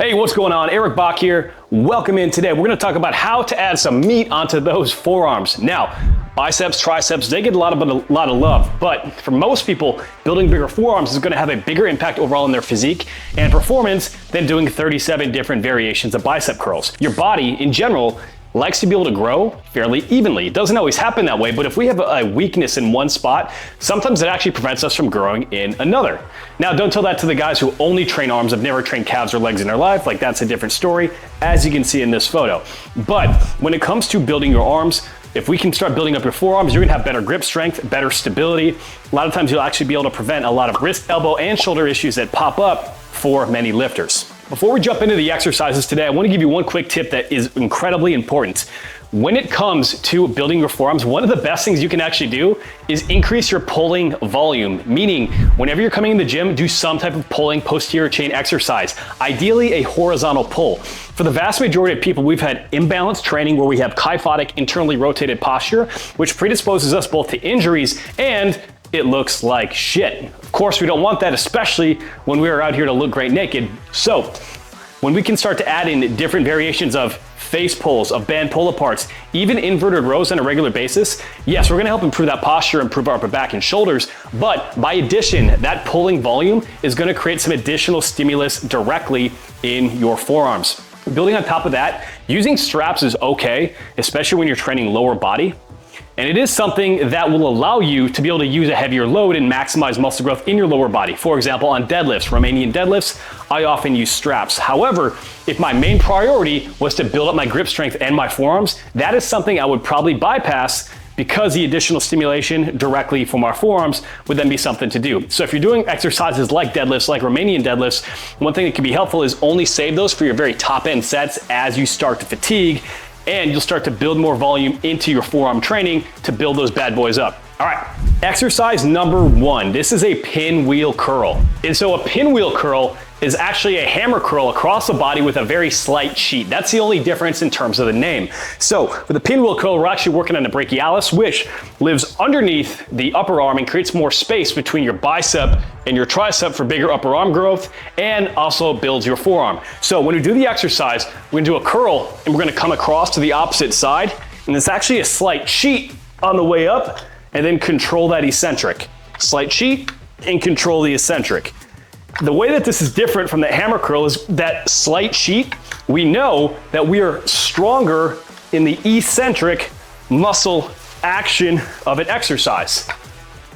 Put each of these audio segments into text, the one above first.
Hey, what's going on? Eric Bach here. Welcome in. Today we're going to talk about how to add some meat onto those forearms. Now, biceps, triceps, they get a lot of love, but for most people, building bigger forearms is going to have a bigger impact overall in their physique and performance than doing 37 different variations of bicep curls. Your body, in general, likes to be able to grow fairly evenly. It doesn't always happen that way, but if we have a weakness in one spot, sometimes it actually prevents us from growing in another. Now, don't tell that to the guys who only train arms, have never trained calves or legs in their life. Like, that's a different story, as you can see in this photo. But when it comes to building your arms, if we can start building up your forearms, you're gonna have better grip strength, better stability. A lot of times you'll actually be able to prevent a lot of wrist, elbow, and shoulder issues that pop up for many lifters. Before we jump into the exercises today, I want to give you one quick tip that is incredibly important. When it comes to building your forearms, one of the best things you can actually do is increase your pulling volume, meaning whenever you're coming in the gym, do some type of pulling posterior chain exercise, ideally a horizontal pull. For the vast majority of people, we've had imbalanced training where we have kyphotic, internally rotated posture, which predisposes us both to injuries and it looks like shit. Of course, we don't want that, especially when we are out here to look great naked. So when we can start to add in different variations of face pulls, of band pull-aparts, even inverted rows on a regular basis, yes, we're gonna help improve that posture, improve our upper back and shoulders, but by addition, that pulling volume is gonna create some additional stimulus directly in your forearms. Building on top of that, using straps is okay, especially when you're training lower body. And it is something that will allow you to be able to use a heavier load and maximize muscle growth in your lower body. For example, on deadlifts, Romanian deadlifts, I often use straps. However, if my main priority was to build up my grip strength and my forearms, that is something I would probably bypass because the additional stimulation directly from our forearms would then be something to do. So if you're doing exercises like deadlifts, like Romanian deadlifts, one thing that can be helpful is only save those for your very top end sets as you start to fatigue, and you'll start to build more volume into your forearm training to build those bad boys up. All right, exercise number 1. This is a pinwheel curl. And so a pinwheel curl is actually a hammer curl across the body with a very slight cheat. That's the only difference in terms of the name. So for the pinwheel curl, we're actually working on the brachialis, which lives underneath the upper arm and creates more space between your bicep and your tricep for bigger upper arm growth, and also builds your forearm. So when we do the exercise, we're gonna do a curl and we're gonna come across to the opposite side. And it's actually a slight cheat on the way up, and then control that eccentric. Slight cheat and control the eccentric. The way that this is different from the hammer curl is that slight cheat, we know that we are stronger in the eccentric muscle action of an exercise,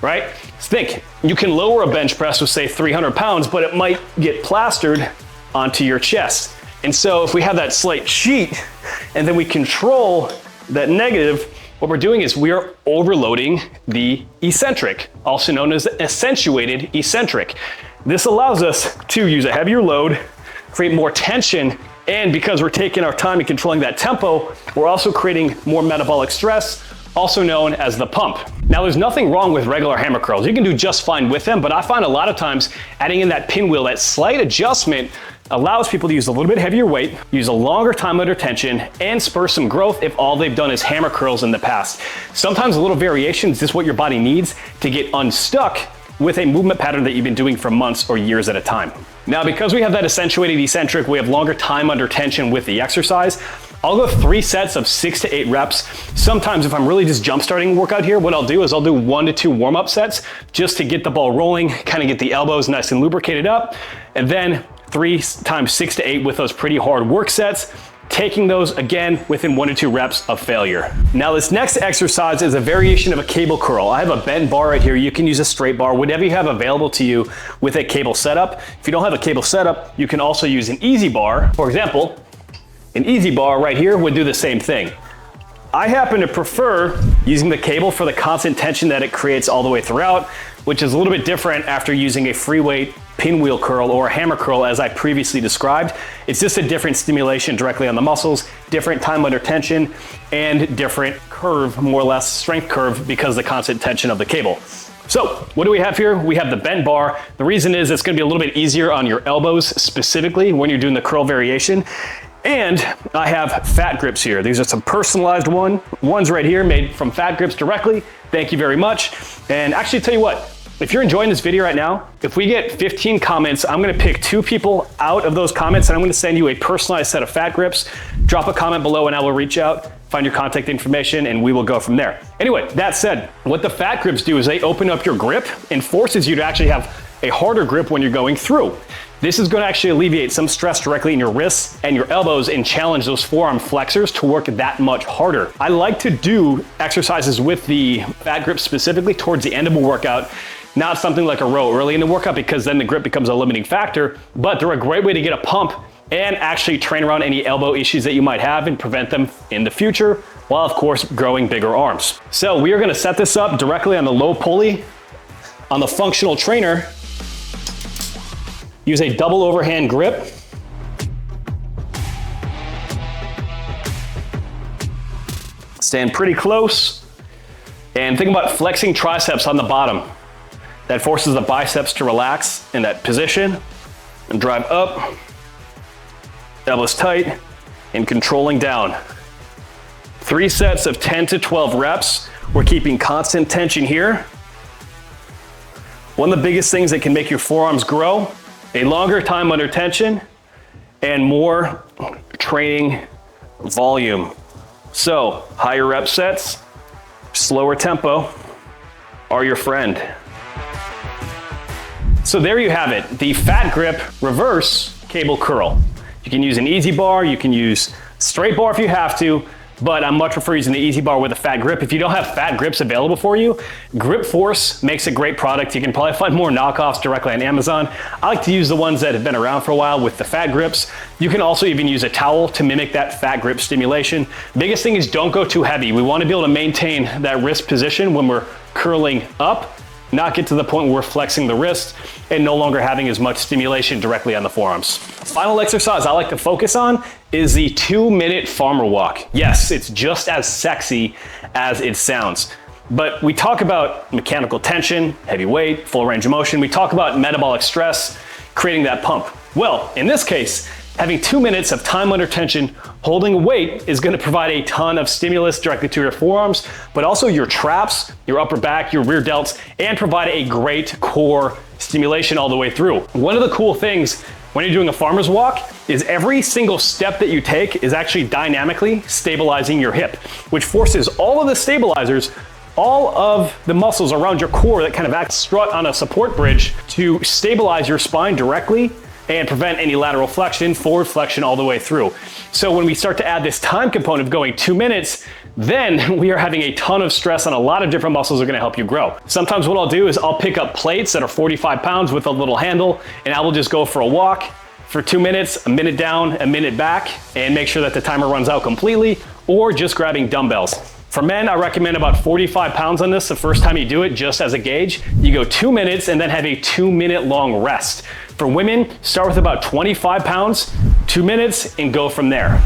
right? Think, you can lower a bench press with say 300 pounds, but it might get plastered onto your chest. And so if we have that slight cheat and then we control that negative, what we're doing is we are overloading the eccentric, also known as accentuated eccentric. This allows us to use a heavier load, create more tension, and because we're taking our time and controlling that tempo, we're also creating more metabolic stress, also known as the pump. Now, there's nothing wrong with regular hammer curls. You can do just fine with them, but I find a lot of times adding in that pinwheel, that slight adjustment, allows people to use a little bit heavier weight, use a longer time under tension, and spur some growth if all they've done is hammer curls in the past. Sometimes a little variation is just what your body needs to get unstuck with a movement pattern that you've been doing for months or years at a time. Now, because we have that accentuated eccentric, we have longer time under tension with the exercise. I'll go 3 sets of 6 to 8 reps. Sometimes if I'm really just jump starting a workout here, what I'll do is I'll do 1 to 2 warm-up sets just to get the ball rolling, kind of get the elbows nice and lubricated up, and then 3 times 6 to 8 with those pretty hard work sets, taking those again within 1 to 2 reps of failure. Now, this next exercise is a variation of a cable curl. I have a bent bar right here. You can use a straight bar, whatever you have available to you with a cable setup. If you don't have a cable setup, you can also use an easy bar. For example, an easy bar right here would do the same thing. I happen to prefer using the cable for the constant tension that it creates all the way throughout, which is a little bit different after using a free weight pinwheel curl or a hammer curl as I previously described. It's just a different stimulation directly on the muscles, different time under tension, and different curve, more or less strength curve because of the constant tension of the cable. So what do we have here? We have the bent bar. The reason is it's gonna be a little bit easier on your elbows specifically when you're doing the curl variation. And I have fat grips here. These are some personalized ones right here made from fat grips directly. Thank you very much. And actually, tell you what, if you're enjoying this video right now, if we get 15 comments, I'm gonna pick 2 people out of those comments and I'm gonna send you a personalized set of fat grips. Drop a comment below and I will reach out, find your contact information, and we will go from there. Anyway, that said, what the fat grips do is they open up your grip and forces you to actually have a harder grip when you're going through. This is going to actually alleviate some stress directly in your wrists and your elbows and challenge those forearm flexors to work that much harder. I like to do exercises with the fat grip specifically towards the end of a workout, not something like a row early in the workout because then the grip becomes a limiting factor, but they're a great way to get a pump and actually train around any elbow issues that you might have and prevent them in the future, while of course growing bigger arms. So we are going to set this up directly on the low pulley on the functional trainer. Use a double overhand grip. Stand pretty close. And think about flexing triceps on the bottom. That forces the biceps to relax in that position and drive up, elbows tight, and controlling down. 3 sets of 10 to 12 reps. We're keeping constant tension here. One of the biggest things that can make your forearms grow, a longer time under tension, and more training volume. So, higher rep sets, slower tempo are your friend. So there you have it, the fat grip reverse cable curl. You can use an easy bar, you can use straight bar if you have to, but I much prefer using the easy bar with a fat grip. If you don't have fat grips available for you, Grip Force makes a great product. You can probably find more knockoffs directly on Amazon. I like to use the ones that have been around for a while with the fat grips. You can also even use a towel to mimic that fat grip stimulation. Biggest thing is don't go too heavy. We want to be able to maintain that wrist position when we're curling up, not get to the point where we're flexing the wrist and no longer having as much stimulation directly on the forearms. Final exercise I like to focus on is the 2-minute farmer walk. Yes, it's just as sexy as it sounds. But we talk about mechanical tension, heavy weight, full range of motion. We talk about metabolic stress, creating that pump. Well, in this case, having 2 minutes of time under tension, holding weight is gonna provide a ton of stimulus directly to your forearms, but also your traps, your upper back, your rear delts, and provide a great core stimulation all the way through. One of the cool things when you're doing a farmer's walk is every single step that you take is actually dynamically stabilizing your hip, which forces all of the stabilizers, all of the muscles around your core that kind of act strut on a support bridge to stabilize your spine directly and prevent any lateral flexion, forward flexion all the way through. So when we start to add this time component of going 2 minutes, then we are having a ton of stress on a lot of different muscles that are gonna help you grow. Sometimes what I'll do is I'll pick up plates that are 45 pounds with a little handle, and I will just go for a walk for 2 minutes, a minute down, a minute back, and make sure that the timer runs out completely, or just grabbing dumbbells. For men, I recommend about 45 pounds on this the first time you do it, just as a gauge. You go 2 minutes and then have a 2-minute long rest. For women, start with about 25 pounds, 2 minutes, and go from there.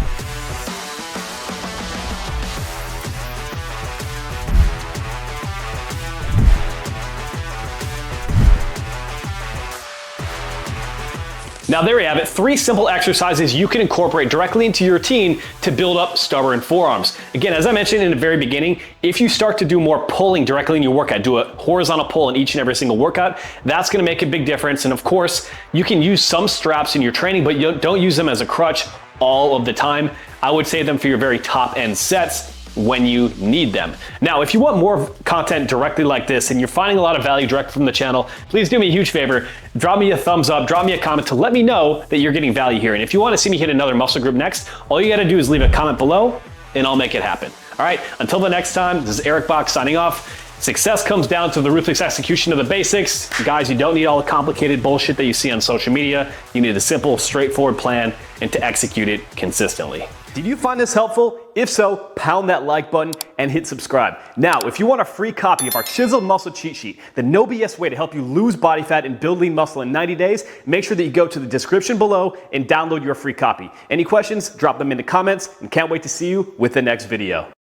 Now there you have it, 3 simple exercises you can incorporate directly into your routine to build up stubborn forearms. Again, as I mentioned in the very beginning, if you start to do more pulling directly in your workout, do a horizontal pull in each and every single workout, that's gonna make a big difference. And of course, you can use some straps in your training, but you don't use them as a crutch all of the time. I would save them for your very top end sets when you need them. Now, if you want more content directly like this and you're finding a lot of value direct from the channel, please do me a huge favor. Drop me a thumbs up, drop me a comment to let me know that you're getting value here. And if you want to see me hit another muscle group next, all you got to do is leave a comment below and I'll make it happen. All right, until the next time, this is Eric Bach signing off. Success comes down to the ruthless execution of the basics. Guys, you don't need all the complicated bullshit that you see on social media. You need a simple, straightforward plan and to execute it consistently. Did you find this helpful? If so, pound that like button and hit subscribe. Now, if you want a free copy of our Chiseled Muscle Cheat Sheet, the no BS way to help you lose body fat and build lean muscle in 90 days, make sure that you go to the description below and download your free copy. Any questions? Drop them in the comments and can't wait to see you with the next video.